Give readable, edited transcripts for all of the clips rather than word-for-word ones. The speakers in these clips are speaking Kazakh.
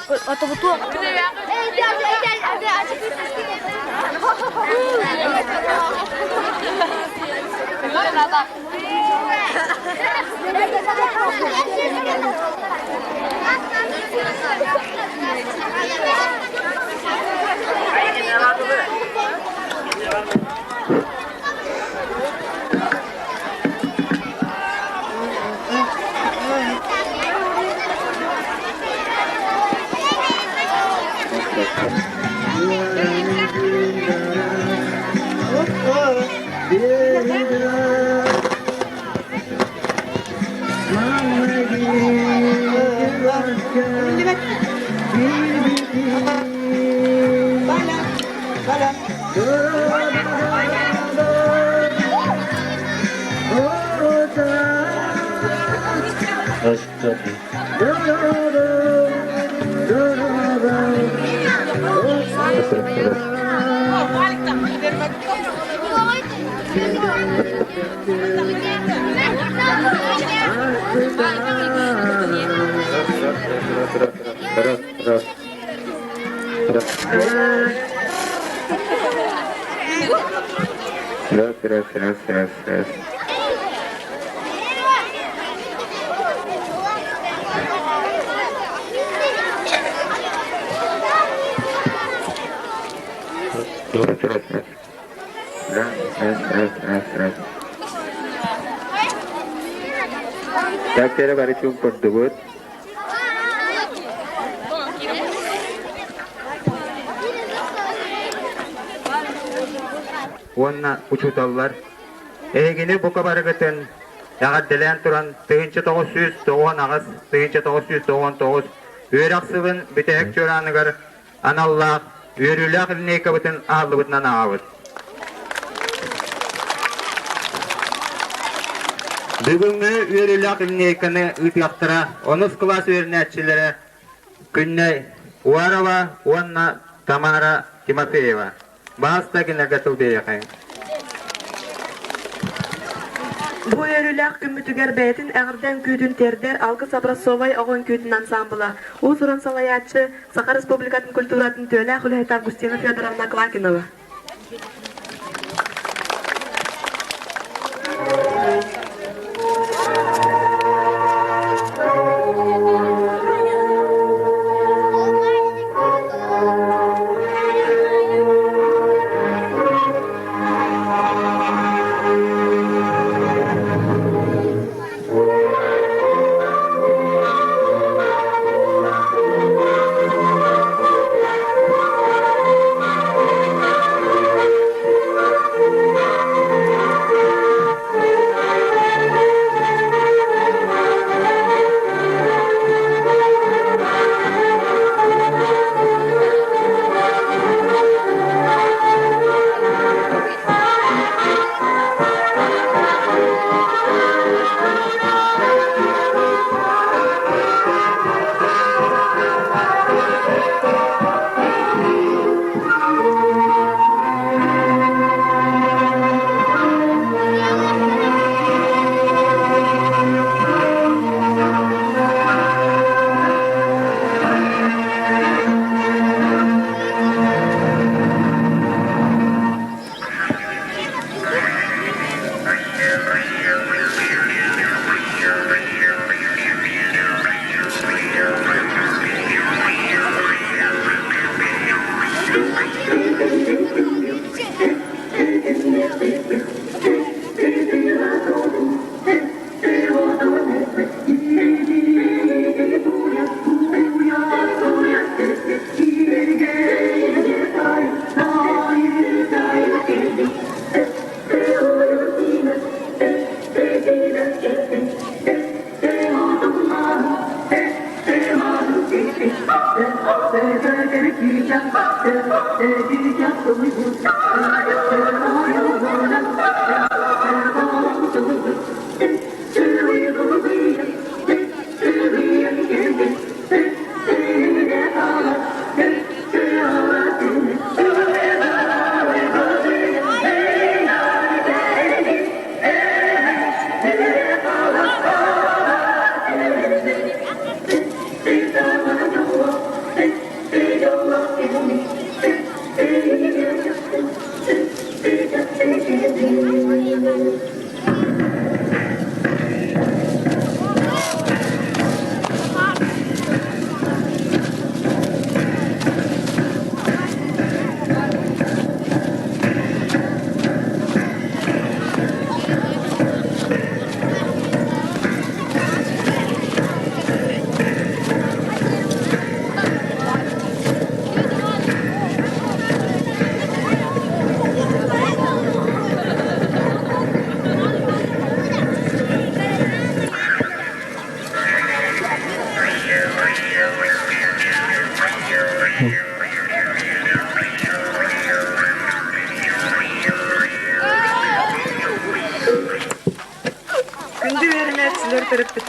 Otobutu. Раз. Так, теперь варить поддубут. Онна учуталлар. Эгене бука барыгытын ягадделен туран тыгынчы 909 агыс, тыгынчы 999 өраксыбын битек чораныгар аналлах өрүлак илнекабытын аалыбытынан агабыт. Бүгүнгү өрүлак илнеканы ытыяктыра 10 класс өрнәтчиләре Күннәй Уарова, Онна Тамара Тимофеева. Баста генерга тылбыякай. Бу өрүләк күмүтүгәр бәйтин әгырдән күтүн тердер Алгыс Образцовай огын күтүн ансамбла. Ул суран салаятчы Саха Республикатын культуратын төлә Хулайта Августина Федоровна Клакинова.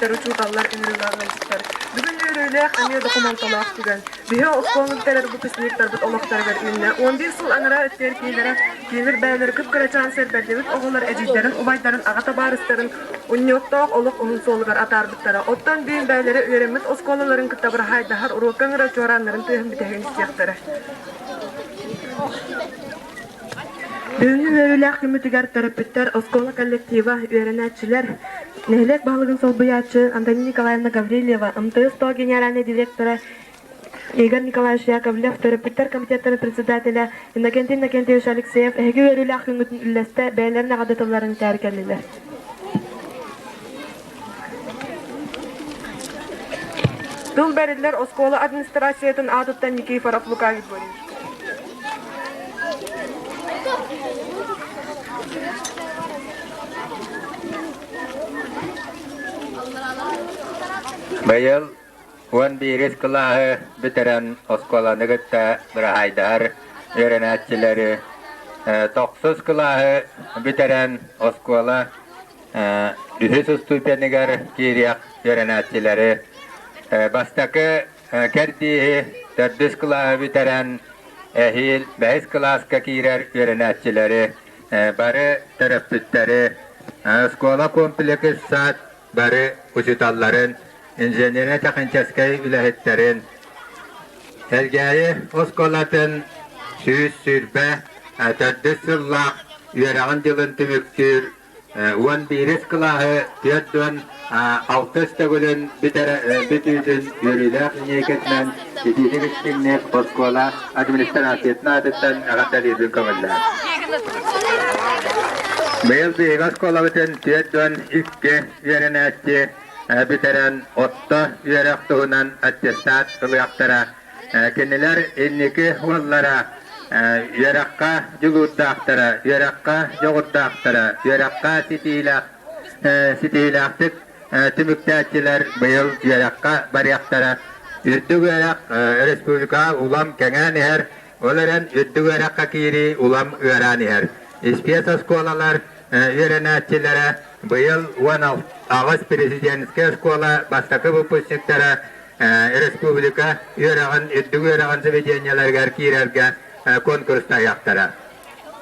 Итер учуталлар инриларнайстар. Бүгүн өрөйлөк аны документалак түгөн. Бие осколуктар бу песниктер бут олоктарга инне. 11 жыл анара өттөр килдере кемир бәйлер күп кырачан сербердебит оголор эжидерин, убайдарын, агата барыстарын уньокток олук унун солгар атарбыттара. Оттан бейин бәйлери өремит осколаларын кытабыр хайдахар урокаңыра жоранларын тыйын битеген истияктары. Бүгүн өрөйлөк күмүтүгөр терапевттер, оскола коллектива, үйренәтчилер, нәйлек балыгын солбуячы Антонина Николаевна Гаврилева, МТС ТО генеральный директора Игорь Николаевич Яковлев, терапевттер комитетінің председателя Иннокентий Иннокентьевич Алексеев, әгі өрөйлөк күмүтүн үлләсте бәйлерін ағадатыларын тәркелілер. Тул бәрілер оскола администрациятын адыттан Никифоров Лукавит Борисович. Bayıl 11 kılahı bitiren oskola nıgıtta bir haydar öğrenatçileri 9 kılahı bitiren oskola ühüs stupenigar kiriyak öğrenatçileri bastaki kerdiği 4 kılahı bitiren ehil 5 klaska kirer öğrenatçileri barı terapistleri oskola kompleksi saat barı uçutalların inženierine takınçaskay ülehetlerin ergəyi oskolatın süz sürbe tərdüsüllaq üyerağın dilin tümüktür 11 kılahı tiyadın 6 stagulun bütüdün yürüylək niyeketmen İdilik iştinlik oskola administrasiyetine adıttan ağatalidin kömürler. Beyil bir oskola bütün tiyadın iki üyerenetçi bitiren otta üyerektuğunan attestat kılıyaktara kendiler inniki onlara üyerekka yıluddaktara, üyerekka yoğurdaktara, üyerekka sitiyilaktık tümüktäçiler beyil üyerekka bariyaktara ürdük üyerek Respublika ulam kenganiher olaren ürdük üyerekka kiri ulam üyeraniher ispiyas oskolalar üyerenatçilere beyil 16 Ağız Prezidentske Skola bastaki выпускниктара Respublika üyerağın üddüg üyerağın sebecenyelerger kirerge konkursta yaktara.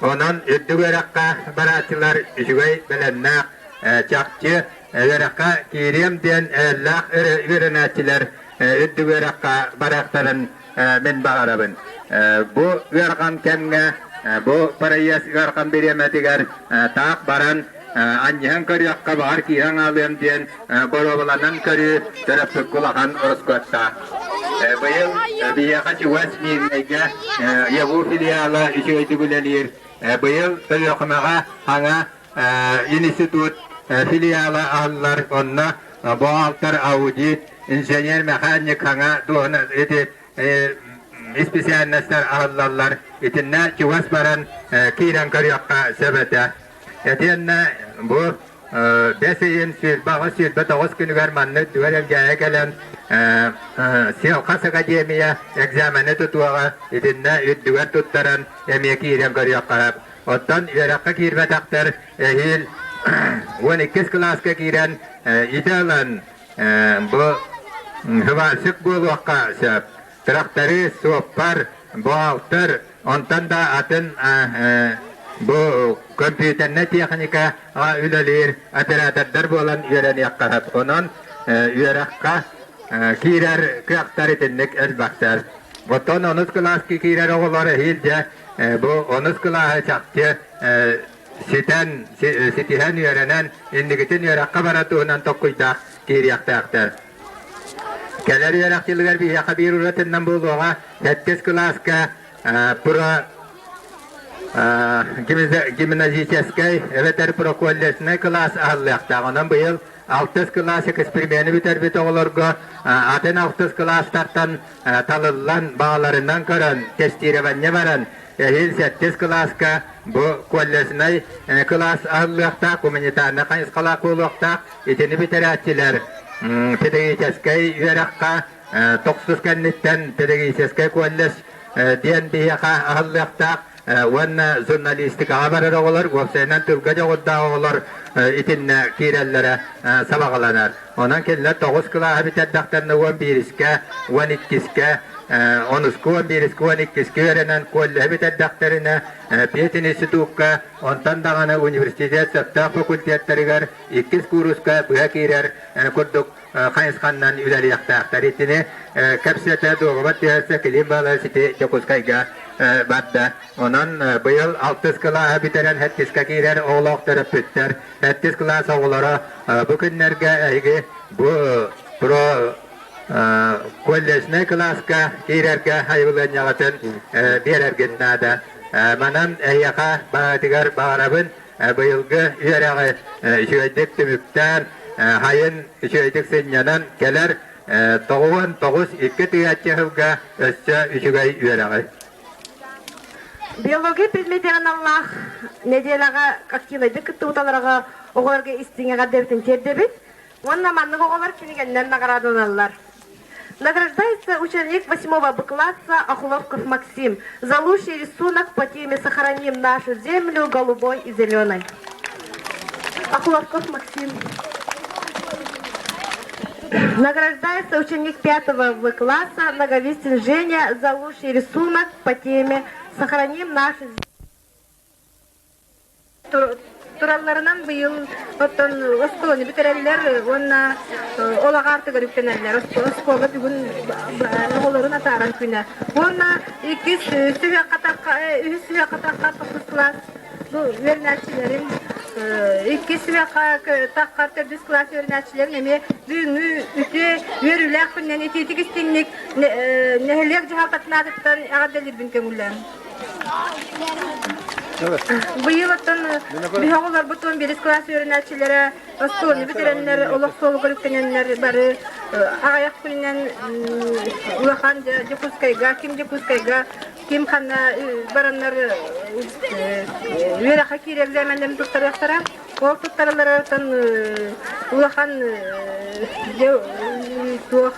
Onun üddüg üyeraqqa baratçılarüşügey bilennak çakçı üyeraqqa kirem diyen ellaq üyerenatçiler üddüg üyeraqqa baraktarın min bağırabın. Bu üyerağın kemge bu parayas üyerağın biremetiger taq baran Anjang kariyakka bahar kihang alem diyen borobalanan kari terapik kulahan orskotta. Bayıl biyaka çuwas mirnege yavu filiala işe tigulenir. Bayıl teryokumaga hanga institut filiala ahlar onna boğaltar audit inženyer mekanik hanga doğuna eti spesialistler ahlarlar itinna çuwas baran kiran kariyakka sebete. Etienne bu beseyin süt bağı süt batağız günüger manlı düğerelgeye gelen siyokası akademiya egzameni tutuğa etienne düğer tuttaran emiyeki irem karıyak karab. Ottan üyerakka kirme taktır ehil 12 klaska kiren idealan bu hıvalsık buluğakka söp. Traktörü soppar boğaltır ondan da atın bu kompüterine teknika ülelir ateratatlar bolan üyeren yakkarap onun üyerakka kirer kıyaktar etinlik elbaktar. Oton 10 klaski kirer oğulları hilce bu 10 klası çakçı sitihen üyerenen indigitin üyerakka baratuğunan tokkuydak kiriyaktaktır. Keler üyerakçılıgar bir yakabir üretinden buluğa 7 klaska pura gimnaziyskay veter prokollesine klas ahlıqta. Onun bu yıl 6 klas eksperimenti biter bit oğulurga atın 6 klastartan talıllan bağlarından karan testirevenye varan ehil 7 klaska bu kollesine klas ahlıqta komünitana kan iskala kuluqta itini biteratçiler pedagogической üyerakka 9 kennitten pedagogической kolles diyen biyaka ahlıqta Wanna jurnalistik haber oğlar, websaytdan Türkçe oğlar itinne kirellere sabaqlanar. Ondan keller 9 kıla habitat daqtarını 11'iske, 12'iske, 10'iske, 11'iske, 12'iske öğrenen kolle habitat daqtarına Petin institutka, ondan dağına üniversitet sapta fakultetlerger 2 kuruska buya kirer kurduk Kayınskan'dan üleri yaktağıqtar etini kapsiyata doğubat derse kilim balasiti Jokuskayga badda. Ondan bu yıl 6 kıla habitaren hettiska kirer oğlaqtara pütter. Hettis kıla sağlara bu günlerge bu pro kollejne klaska kirerge hayvılan yağıtın berergen nada. Manam eyyaka bağıtıgar bağırabın bu yılgı üyerağı şöydik tümükten hayın şöydik senyanan keler toğuan toğuz iki tüyatçı hıvga össe üçügay üyerağı. Биология предметтерин Allah неделага активдайды кыттыбыталарга оголарга истиңега дептин тердебит. Онна маннык оголар кинигенден наградалар. Награждается ученик 8 Б класса Ахуловков Максим за лучший рисунок по теме «Сохраним нашу землю голубой и зеленой». Ахуловков Максим. Награждается ученик 5 В класса Наговистин Женя за лучший рисунок по теме «Сохраним нашу землю». Туралларынан быйыл оттон осколону битереллер, онна олага арты көрүктенеллер. Осколу бүгүн оголорун атаран күнө. Онна 2 сүйө катакка 9 класс бу верначилерим 2 сүйө катакка 4 класс верначилерим эме бүгүнү үтө өрүлөк күннен этетик истиңник нехелек жаалтатнадыктан агаделирбин көңүллөр. Быйыл оттон бихоголор бутун 1 класс өрүначилери осколону битеренлер, олох солу көрүктенелер бары агаяк күнүнөн улахан Жекускайга, ким хана бараннар вераха кире экзаменден туттарактара. Ол туттарлар оттон улахан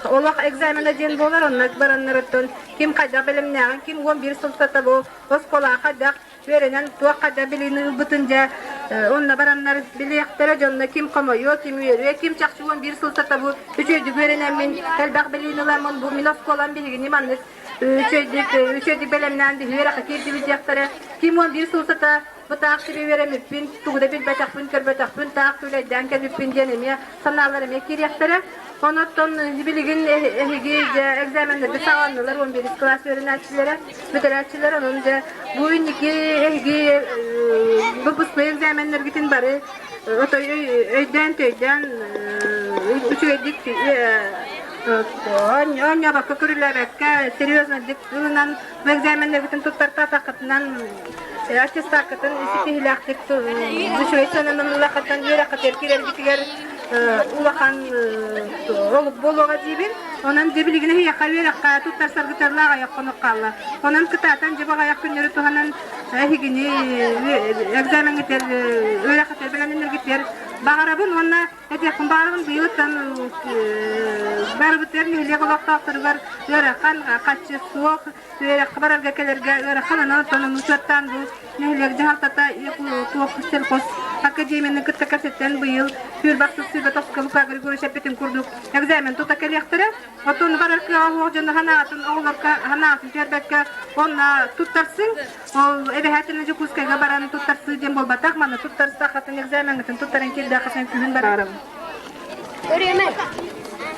олох экзаменде ден болар, онна бараннар оттон ким кайда билимнаган, ким 11 сылтата бу оскола кайда веренен туакада билини бутунжа онна бараннар билияктара жонна ким комойо, ким үйөрү, ким чакчы 11 сылтата бу үчөйдү веренен мен элбак билинилармын бу мен осколан билигини манныс үчөйдү белемнен вераха кирди билияктара ким 11 сылтата Бутақсыри веремеппин, тугда бил бетақпин, көрбетақпин, тақ төлейден кәзіппин денеме, саналарыме керектері. Оноттон билигин эхиги экзамендерді сағанылар, 11 класс өрінәтшілері, бүтерәтшілері, оның бұйын екі эхиги бұпыспы экзамендер гитин бары, өйден төйден, үчігедік Оня бақы көрілерекке, серьезно диктылынан, экзамендер гитин тұттарта тақытынан, аттестакатын иситихилактик душуйсанын улакаттан еракатер кирергитигер улахан олуп болуга дибин онан дебилигине якаверакка туттар саргытарлага якконоккалла онан кытаатан жебага яккүннөрү туганан эхигини экзамеңитер өракатер белененергитер багарабын онна этекин баарыбын бийыттан барбытер нелеголоктоктор бар өрахан качы суок өрак барарга келерге өраханан отонун учаттан бу нелег жалтата туок селкос академияны кытта касеттен быйыл Фюрбаксыз Сыбатовска Лука Григорий Шапетин курдук экзамен тута келектире отон барарга алгожон ханаатын оглорка ханаатын тербекке онна туттарсың ол эбехатын Жекускайга баран туттарсы дем болбатак мана туттарсы хатын экзамениңин туттарын келди акасан күнүн барарым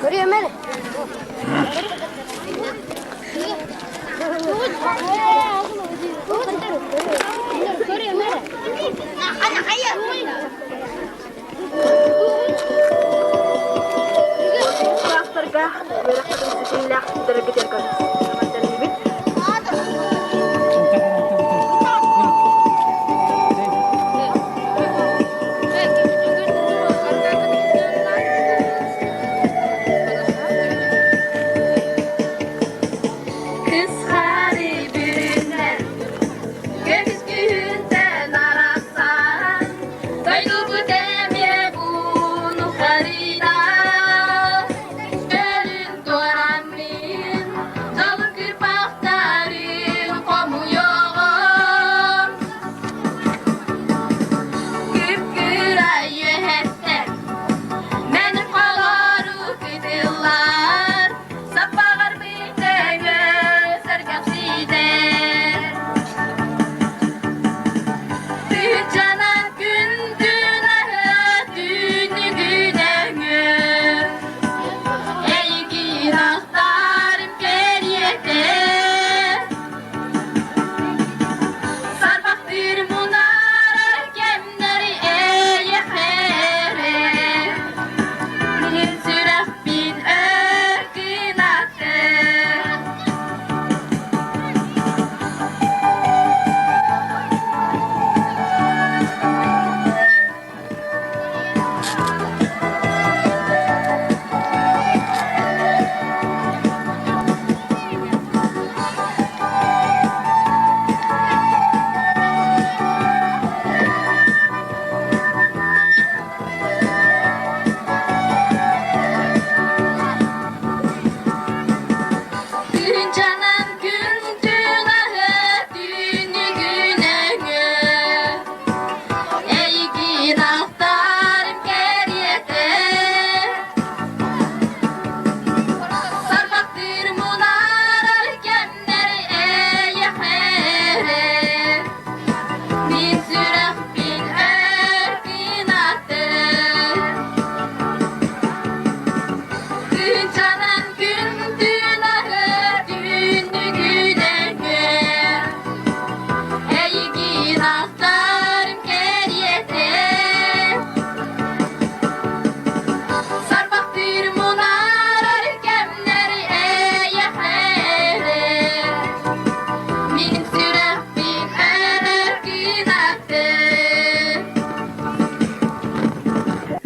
көрөмөр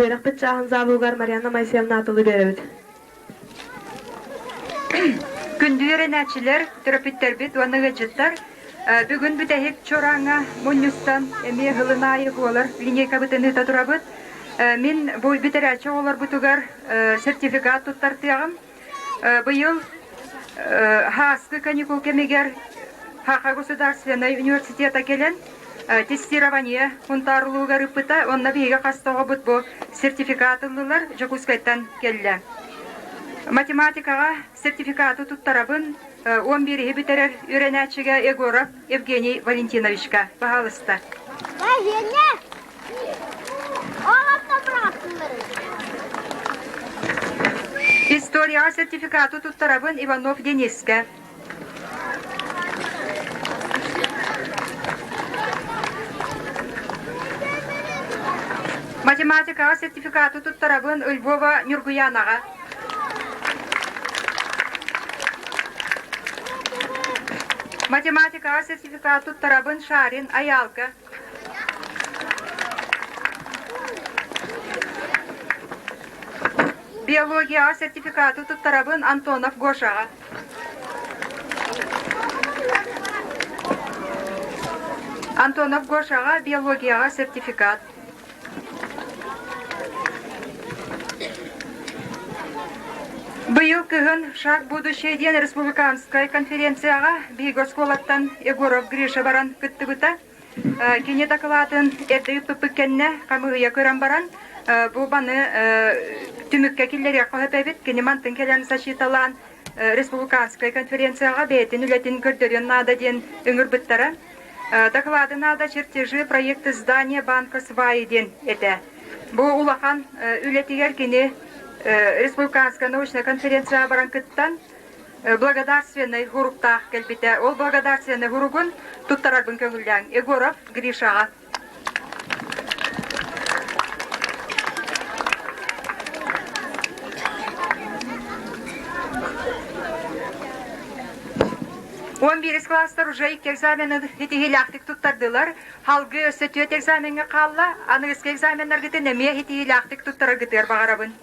Buyraq bıçağın zabugar Mariana Maysevna atılı beribit. Күндү эренәчилер, терапевттер ванныгыжыттар. Бүгүн бүтәһик чораңа муннустан эми хылынайы болар, линейка битене татурабыт. Мин бу битерәче олар бутугар сертификат туттартыгым. Быйыл хаскы каникул кемегер Хаха государственный университета келен тестирование хунтарлууга рыпыта, онна биге кастого бут бу сертификатылылар Жакускайттан келле. Математикага сертификаты туттарабын 11 битерер үйренәчиге Егоров Евгений Валентиновичка багалыста. История сертификаты туттарабын Иванов Дениске. Математика сертификаты туттарабын Львова Нюргуянага. Математика сертификаты туттарабын Шарин Аялка. Биология сертификаты туттарабын Антонов Гошага. Антонов Гошага биология сертификат. Быйыл кыгын шаг будущее ден республиканская конференцияга бигосколаттан Егоров Гриша баран кыттыбыта. Кене докладын эрдеги пыпыккенне камыгыя көрөн баран. Бу баны түмүккө киллерге коһөпөбүт кене мантын келен сачиталан республиканская конференцияга бетин үлетин көрдөрөн нада ден өңүр быттара. Докладын ада чертежи проекты здания банка сваи ден эте. Бу улахан үлетигер кене республиканская научная конференция баранкыттан благодарственный хуруктах келбите. Ол благодарственный хуругун туттарарбын көңүлдән Егоров Гришага. Он бирис класстар уже ик экзамены хитигилактык туттардылар. Халгы өсөтөт экзаменге калла, анырыскы экзаменнар гытын эме хитигилактык туттарар гытыр багарабын.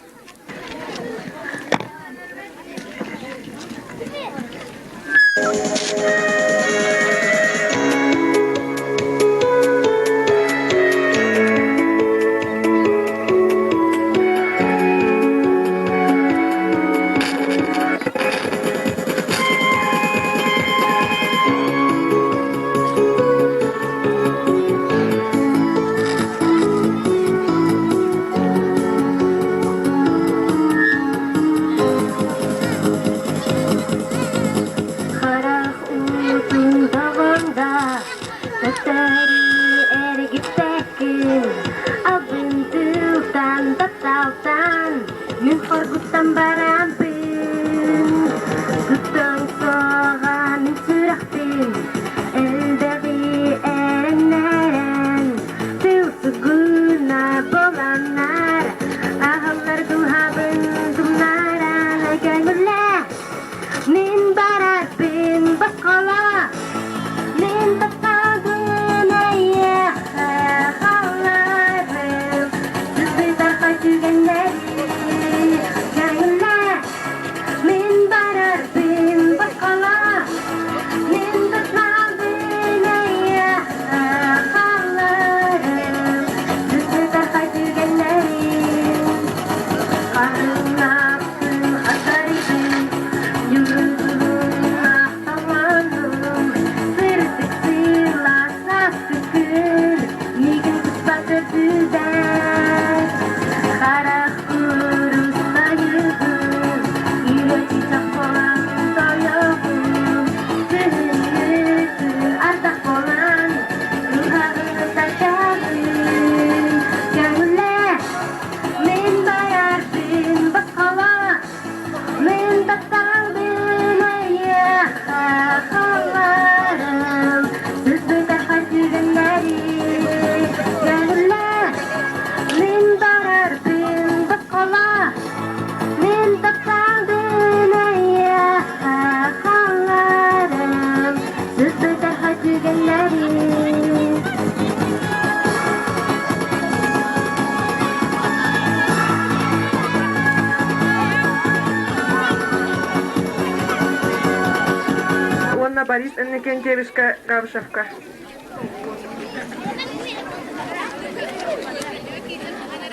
Онна Борис Эннекентьевичка Гавшевка.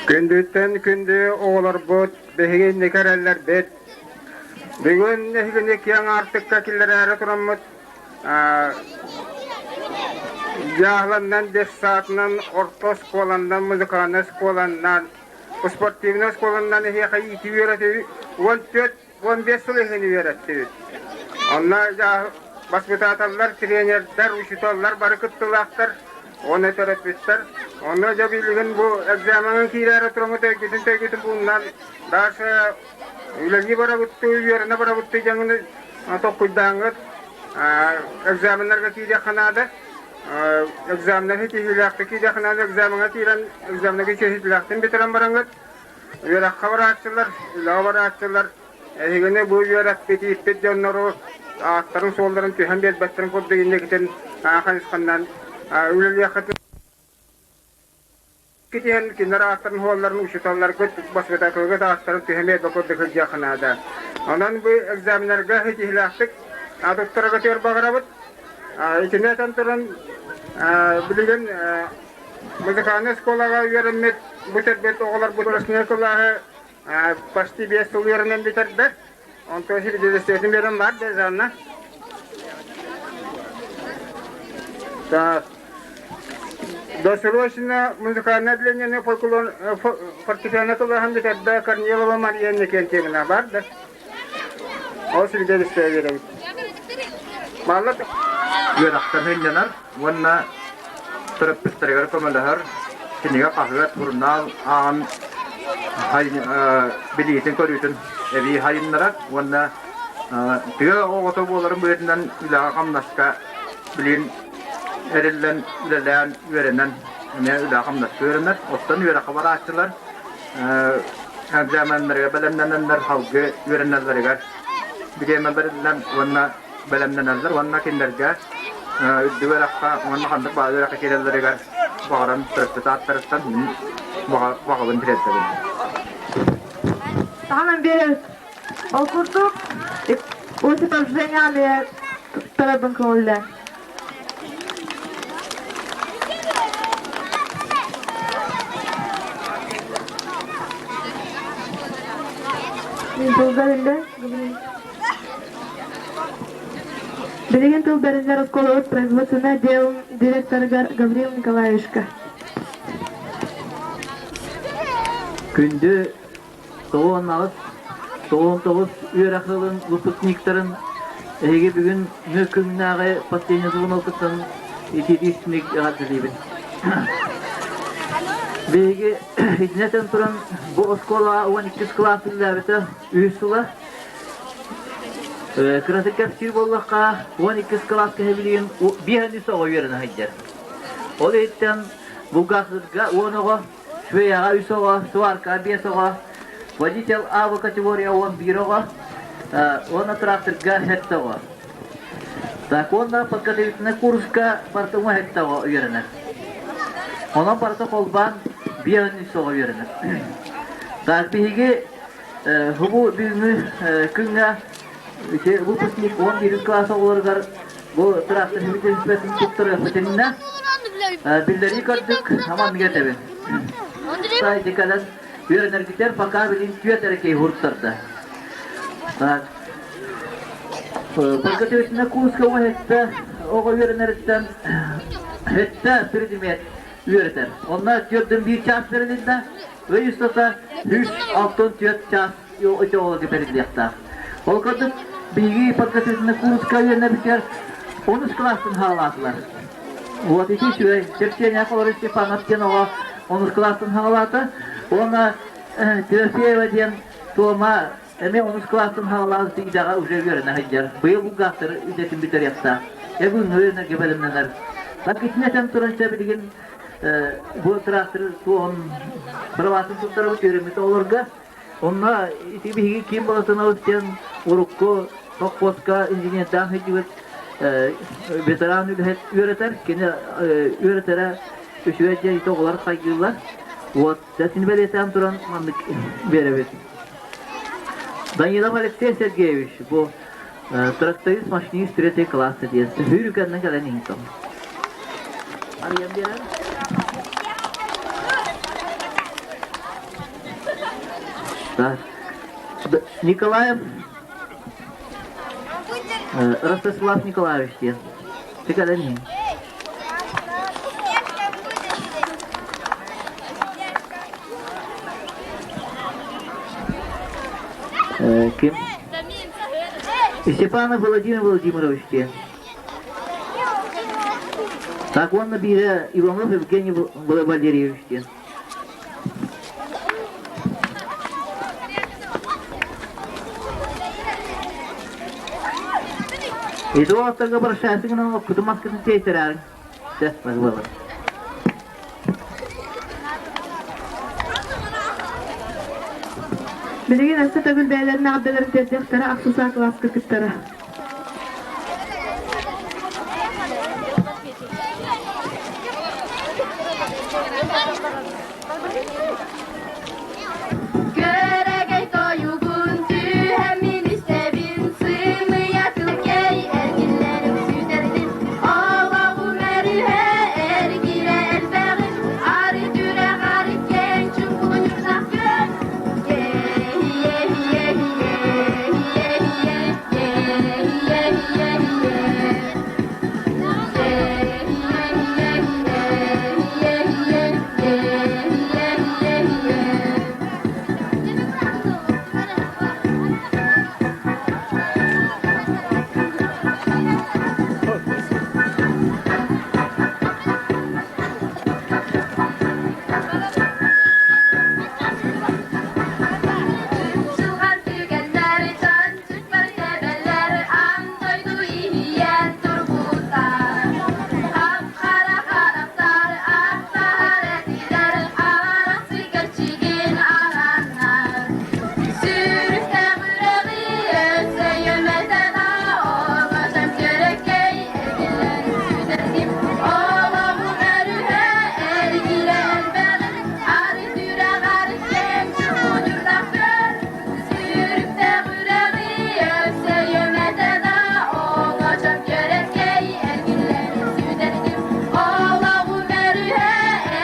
Күндүттен күндү оğlar bot, behigen nekereller bet. Bugün nehigine kiyan artık kakiller ära turamut. Yağlandan 5 saatından orta skolandan, muzikana skolandan, sportivna skolandan nehiye kayi iti öğretiyor. 14-15 yıl ehini öğretiyor. Onlar basbıtatallar, trenerler, uşutallar, barıkıttılar. Onu terapistler. Onu da bilgin bu egzamenin kileri oturumu tekitin bundan daha ülegi bara buttu, yerine bara buttu janını tokkuydağınız egzamenlerge kiyde kanada egzamenler hiç ihilakta kiyde kanada egzamenlerge hiç ihilaktan bitiren barangız yörak kabaratçılar, lavaratçılar egine bu yörak peti ipet canları ağıtların solların tühen bedbetlerin kodda ginde giten kanıskandan üleli yakıtı Kitihan kinara aktarın holların uşutallar göt basbeta kılgıt aktarın tühemiyet bakırdı kılca kınada. Ondan bu egzaminerge hiç ihilaktık. Doktora götür bağırabıt. İçine tanıtırın bilgin müzikane skolaga verilmek bu terbiyet oğlar bu durasına kılağı başta bir yıl yerinden bitirdi. Ondan sonra bir desteğim verim var bezanına. Досрочно музыкальное отделение фортепиано кылган битерде Корнилова Мария Эннекентьевна бар да. Ол свидетельство берем. Маллат Yöraktan hünyanar, vanna terapistler komalahar, kiniga kahvet burnal an biliyetin koruyutun evi hayınlara, vanna tüye o otoboların buyetinden ilaha kamnaska bilin erilen, ülelen, ürenen, ne ilaha kamnaska öğrenler, ottan yörak habaratçılar, egzamenlere belemlenenler, halkı öğrenenlere bileymen berilen vanna belemlenenler, vanna kinderge düverakka, vanna kandık bazı yörak kilerlere bağıran tırıkta taraftan bağıbın tiretledim. Tamam bir okurduk. O sefer düzenli tarafın konular. Билеген тыл бәрендә расколы производственный отдел директоры Гавриил Николаевичка. Күнді 9 үйрақылын выпускниктарын әйге бүгін мүмкіннағы постоянный зұлын оқысын етедестімек ғады дейбін. Бейге етінетен тұран бұл оскола 12 классында біті үйсіла. Кыраты кәпсір боллаққа 12 класска әбілеген бейханды соға үйерін хайдар. Ол еттен бұл ғақсызға оныға Швеяга үйсоға, сварка бесоға, водитель А категория он бироға, оны тракторға хеттоға. Так, онда подготовительный курска партыма хеттоға үйерінер. Онан парты қолбан бейханды соға үйерінер. Так, бейге хубу бүгіні күнге выпускник 11 класс оларғар бұл трактор хемитенспесін тұқтыры өтеніне білдері көрдік, аман гетебін. Сайты кадан үйренергітер пока білін түйетерекей ғұрттырды. Подготовительный курска оңа оға үйренеріктен хетті предмет үйретер. Онна түрдің бір час берілінде, өй ұстаса 3-6-4 час өте олығы берілдіқта. Ол көрдік білгі подготовительный курска үйренергітер 13 класстың халатылар. Вот и еще терпение колоры Степанов Тенова, он из класса халата, он Тимофеева ден Тома, он из класса халата и дага уже верно хадер. Был бугатор и этим битеряста. Я говорю, наверное, гибелемнер. Так и нет там туранча билген вот трактор он правасын туттарып көрөмөт олорга. Онна итиби ким болсона өткен урукко токпоска инженердан хедибет ветеран üreter, kene üretere üçüvece itoğlar saygılar. Вот, сәсін белесем тұран мандык беребет. Данилов Алексей Сергеевич, бұл Тракторист машинист 3 классы детства. Hyrkänne källen inte. Ariam bilen. Так. Николаев. Ростислав Николаевич. Ты кällen inte. Ким? Степанов Владимир Владимирович. Так, он набирает Иванов Евгений Валерьевич. И то остальное обращается к нам, кто маска на тейтерар. Сейчас, позволь. Билеген аса төгүл бәйләрне абдаларын тәтәхтәре ахсуса класс кыркыттары. Köregei tojugun tühemmin istevin sığmıya tülkey ergillerim süderdim. Oğlavu merühe ergire elbeğin arı düre garip genç uncursak gön. Suhan tügenler tançık mertebeler an doydu iyiyen turgutar. Apkara karaptar aptar etkiler arası gerçeğin aranlar. Sürükte müreği öse yöneten oğlaşam gerekey ergiler süderdim. Oğlavu merühe ergile elbeğin arı düre garip genç ucurdak gör. Sürükte müreği öse yöneten oğlaşam gerekey ergiler süderdim. Oğlavu merühe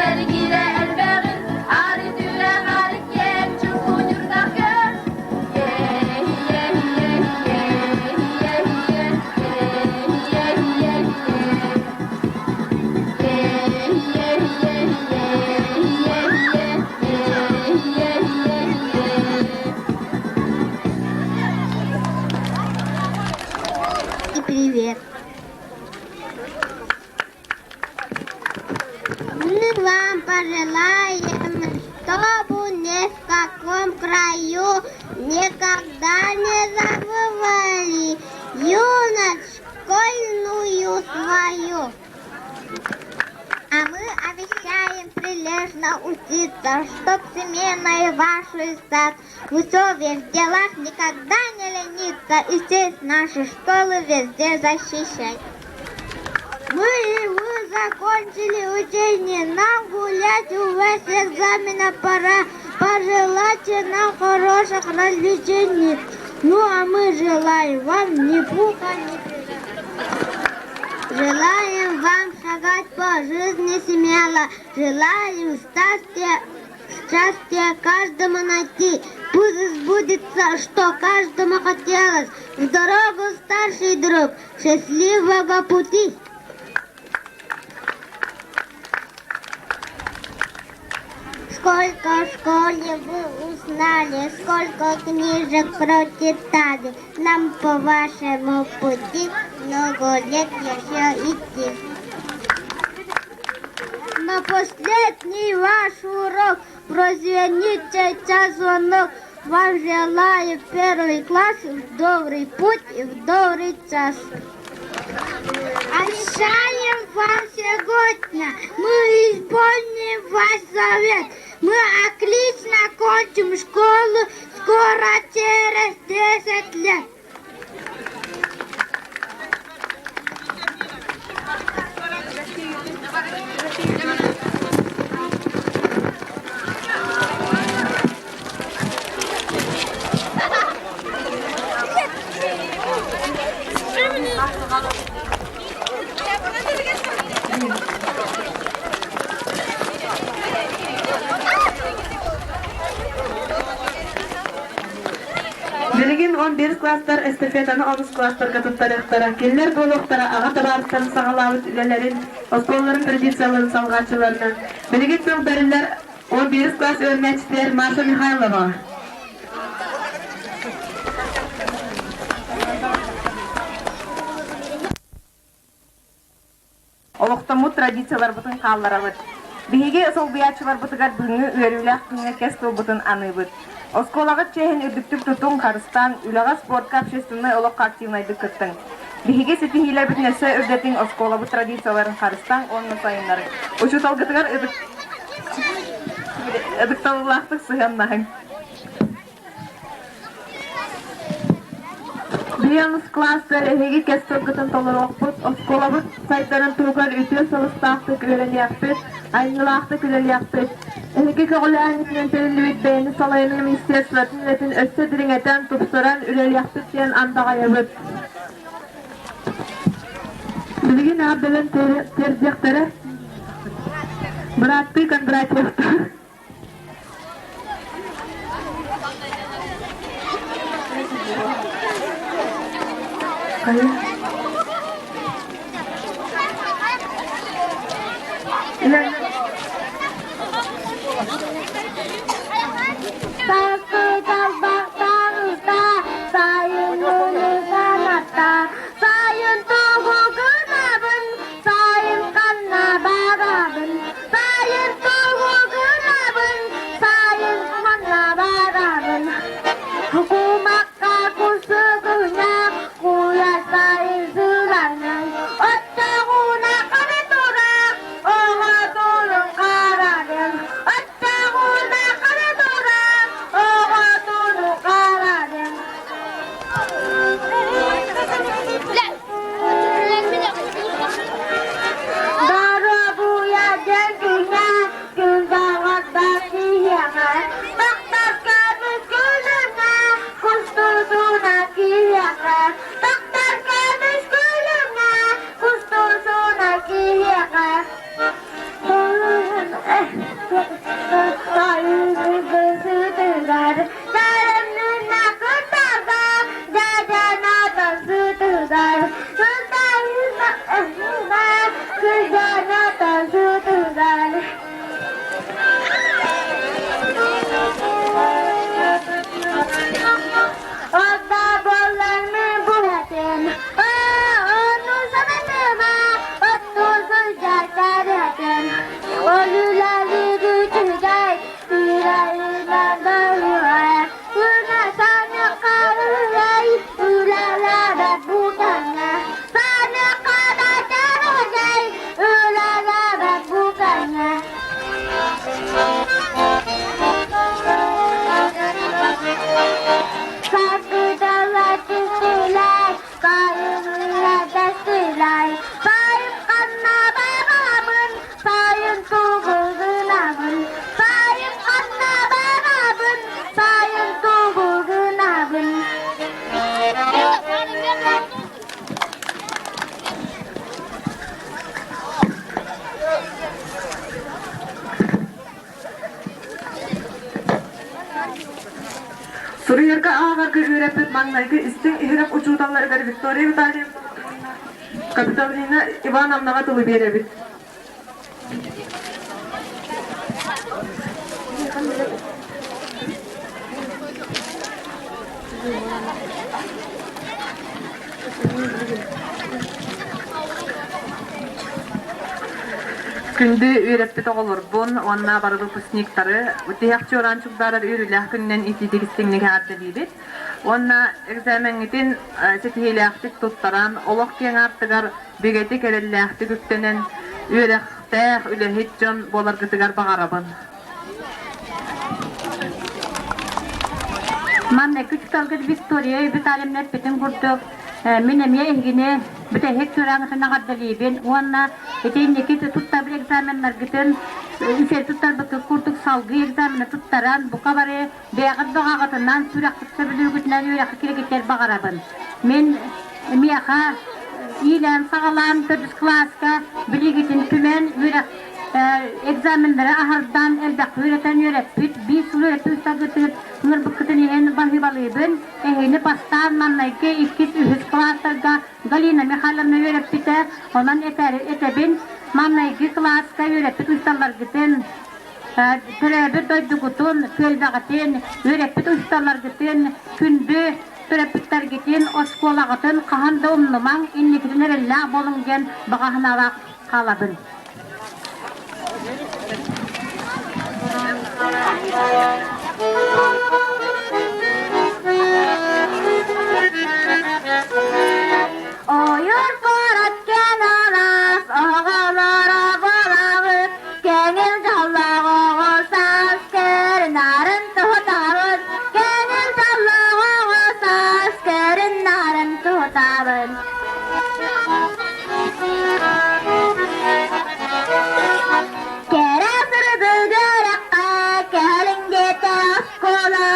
ergile elbeğin arı düre garip genç ucurdak gör. И привет. Мы вам пожелаем, чтобы ни в каком краю никогда не забывали юность школьную свою. А мы обещаем прилежно учиться, чтоб семейной вашей стать в условиях делах никогда не лениться и честь нашей школы везде защищать. Мы и вы закончили учение, нам гулять у вас экзамена пора. Пожелайте нам хороших развлечений. Ну а мы желаем вам ни пуха, ни пера. Желаем вам шагать по жизни смело. Желаем счастья каждому найти. Пусть сбудется, что каждому хотелось. В дорогу, старший друг, счастливого пути. Сколько в школе вы узнали, сколько книжек прочитали. Нам по вашему пути много лет еще идти. На последний ваш урок прозвенит сейчас звонок. Вам желаю первый класс в добрый путь и в добрый час. Обещаем вам сегодня, мы исполним ваш завет. Мы отлично кончим школу скоро через 10 лет. Bilgin 11 klasslar estafetаны 10 klasslarga tutarıqtara. Keller boluqtara ağa tabarıqtan sağalabıt ülelerin, oskolaların tradisiyaların salğaçılarından. Bilgin bölberiler 11 klass öğrençiler Marsha Mikhailova. Олохтамут традициялар бутын қалларабыт. Биһиги сол буячылар бутыгар бүгүнгү өрүлэх күнгө кестил бутын аныбыт. Осколагы чехин үрдүктүк тутун Карыстан, үлага спортка общественный олоққа активнайды кыттың. Биһиги сетихилер бит нерсе үрдетин осколабы традицияларын Карыстан, онны сайынлары. Учуталгытыгар ыдыкталылақтық сыганнахын. Бияныз класстар эһиги кестил кытын толорокпут, осколабыт сайттарын тугар үтө солыстаактык өрөнүяппыт, айнылаактык үлөлүяппыт. Эһиги көголәнитинен терилибит бэйни салайының министерствотун этин өссө дириңетен тупсуран үлөлүяппыт диэн андагайабыт. Билигин абдылын тердиктери Братты Кондратьевты. Suriyerga ağır görüp manlayı istin ihrap uçuğdanları gari Victoria Vitalia Kapitalina Ivanovnaga tılı berебит. Күнді үйреппет оғылыр бұн, онна барылы пүсніктары, өтеяқчы оранчуқдары үйріләқ күннен итидегістігіне кәrdілейбет. Онна экзамеңітін сетихиләқтік тұттаран, олық кен артығар бегеті кәріләқтік үктенен үйрәқтәқ үләхет жон болар күтігар бағарабын. Манна küçük talgıt Victoria'yı bir talimlet bütün kurduk. Minemiye ilgini bütün hek çöreğine kaddalıyım. Onunla eteyindeki tuttar bir egzamenler gittin. Üsel tuttar bakıp kurduk salgı egzameni tuttaran. Bu kabarı beğen doğağıtından sürekli tutsa biliyor gütünden yürekli kireketler bağırabın. Men miyaka ilan sağlam 4 klaska biligin tümen yürek egzamenlere ahardan elbaq öğreten öğretpit bir sulu öğretpitler götürüp bunlar bu kıtını yeni bahibalıyım ehini bastan manlayke 2-3 klaslarga Galina Mikhalovna öğretpite ondan etebin manlayke klaska öğretpit ustallar gittin Törebi doydugutun, kölbağıtın, öğretpit ustallar gittin kündü öğretpitler gittin o skola gittin kahan doğumluman innikini nerellah bolungen bağahına bak kalabın Oyur koratken alas, ağalara balağız, gönül callağı olsa askerin narın tutarız, gönül callağı olsa askerin narın tutarız. Kerasırdı görekka, kelin gete askola,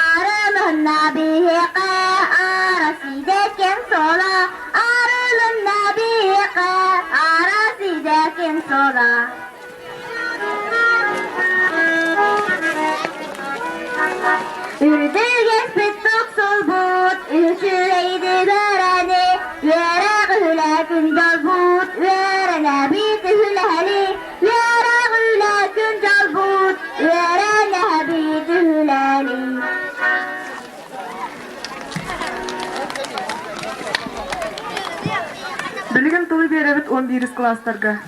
arılın nabihiqe, arasideken sola, arılın nabihiqe, arasideken sola. Ürdü gespit doksul but, üşüreydi vereni, yere gülekün jol but, verene biti hüleli, yere gülekün jol but, verene biti hüleli. Білігін тұлы беребіт 11 кластарға.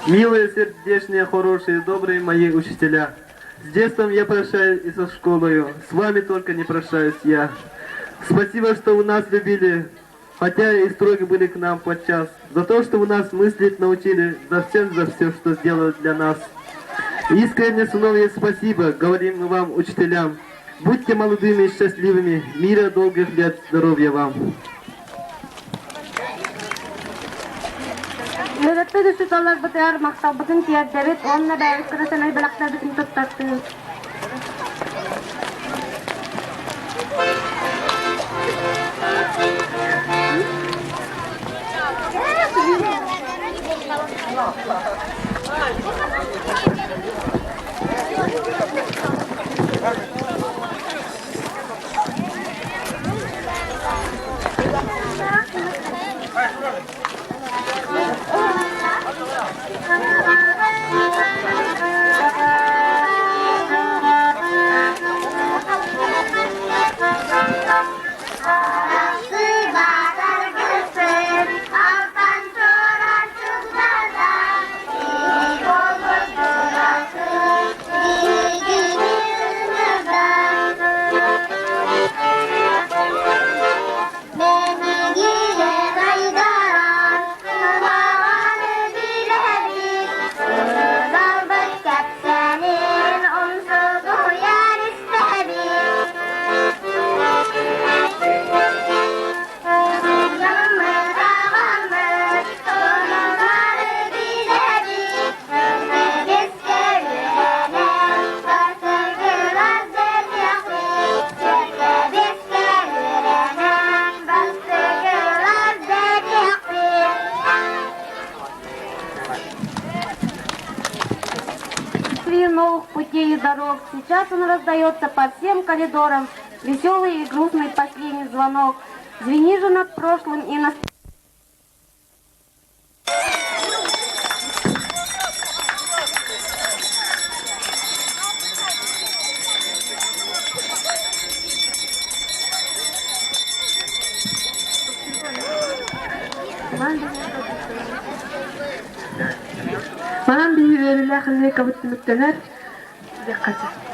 Милые, сердечные, хорошие, добрые мои учителя. С детством я прощаюсь и со школою. С вами только не прощаюсь я. Спасибо, что вы нас любили, хотя и строги были к нам подчас. За то, что вы нас мыслить научили, за все, что сделали для нас. Искренне сыновья спасибо, говорим мы вам, учителям. Будьте молодыми и счастливыми, мира, долгих лет, здоровья вам. Öğretmen üstüdollar bıtırar maksal bıtın tiyat devit onunla bəyik kırısan ay bılaklar bütün tuttattı. Новых путей и дорог. Сейчас он раздается по всем коридорам. Веселый и грустный последний звонок. Звени же над прошлым и настоящим. Манан биһи верилэ хыллы кабыттымыктанар. Дяккача.